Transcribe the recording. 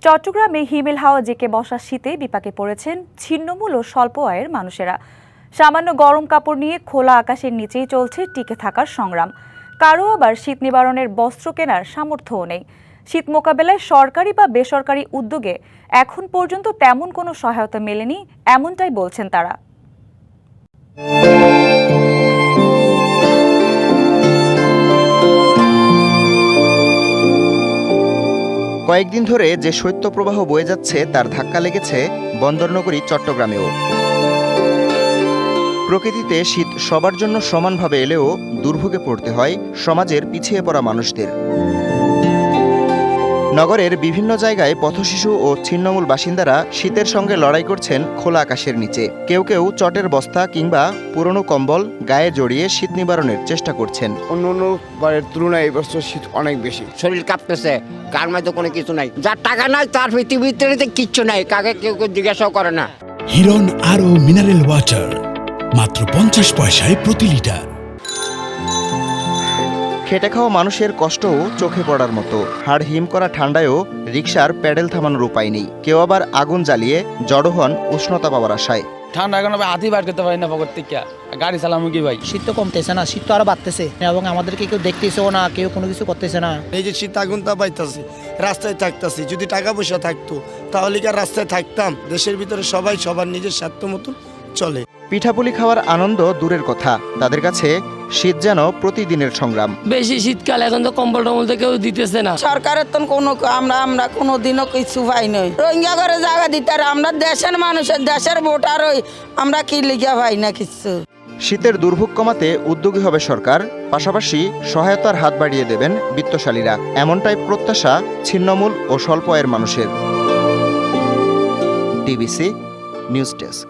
চট্টগ্রামে হিমেল হাওয়া জেঁকে বসা শীতে বিপাকে পড়েছেন ছিন্নমূল ও স্বল্প আয়ের মানুষেরা। সামান্য গরম কাপড় নিয়ে খোলা আকাশের নিচেই চলছে টিকে থাকার সংগ্রাম। কারো আবার শীত নিবারণের বস্ত্র কেনার সামর্থ্যও নেই। শীত মোকাবেলায় সরকারি বা বেসরকারি উদ্যোগে এখন পর্যন্ত তেমন কোনো সহায়তা মেলেনি, এমনটাই বলছেন তারা। কয়েকদিন ধরে যে শৈত্যপ্রবাহ বয়ে যাচ্ছে তার ধাক্কা লেগেছে বন্দরনগরী চট্টগ্রামেও। প্রকৃতিতে শীত সবার জন্য সমানভাবে এলেও দুর্ভোগে পড়তে হয় সমাজের পিছিয়ে পড়া মানুষদের। নগরের বিভিন্ন জায়গায় পথশিশু ও ছিন্নমূল বাসিন্দারা শীতের সঙ্গে লড়াই করছেন খোলা আকাশের নিচে। কেউ কেউ চটের বস্তা কিংবা পুরনো কম্বল গায়ে জড়িয়ে শীত নিবারণের চেষ্টা করছেন। অন্য বারের তুলনায় এবছর শীত অনেক বেশি। শরীর কাঁপতেছে, কার মধ্যে কোনো কিছু নাই। যার টাকা নাই তার পৃথিবীতে কিচ্ছু নাই, কাকে কেউ জিজ্ঞাসাও করে না। হিরন আরও মিনারেল ওয়াটার মাত্র 50 পয়সায় প্রতি লিটার। খেটে খাওয়া মানুষের কষ্টও চোখে পড়ার মতো। হাড় হিম করা ঠান্ডায়ও রিকশার প্যাডেল থামানোর উপায় নেই। কেউ আবার আগুন জ্বালিয়ে জড়ো হন উষ্ণতা পাওয়ার আশায়। ঠান্ডা এখন হাতি বার করতে পারি না পকেট থেকে, গাড়ি চালামু কি ভাই? শীত তো কমতেছে না, শীত তো আরো বাড়তেছে এবং আমাদেরকে কেউ দেখতেছেও না, কেউ কোনো কিছু করতেছে না। এই যে শীত আগুন তা পাইতাছি, রাস্তায় থাকতাছি। যদি টাকা পয়সা থাকতো তাহলে কি আর রাস্তায় থাকতাম? দেশের ভিতরে সবাই সবার নিজের স্বার্থ মতন চলে। পিঠাপুলি খাওয়ার আনন্দ দূরের কথা, তাদের কাছে শীত যেন প্রতিদিনের সংগ্রাম। বেশি শীতকাল, এখন তো কম্বল টম্বল তো কেউ দিতেছে না। সরকারের তো কোনো আমরা কোনোদিনও কিছু পাই নাই। রোহিঙ্গা করে জায়গা দিতে আমরা দেশের মানুষের, দেশের ভোটার হই, আমরা কি লিখা পাই না কিছু। শীতের দুর্ভোগ কমাতে উদ্যোগী হবে সরকার, পাশাপাশি সহায়তার হাত বাড়িয়ে দেবেন বিত্তশালীরা, এমনটাই প্রত্যাশা ছিন্নমূল ও স্বল্প আয়ের মানুষের। DBC news desk.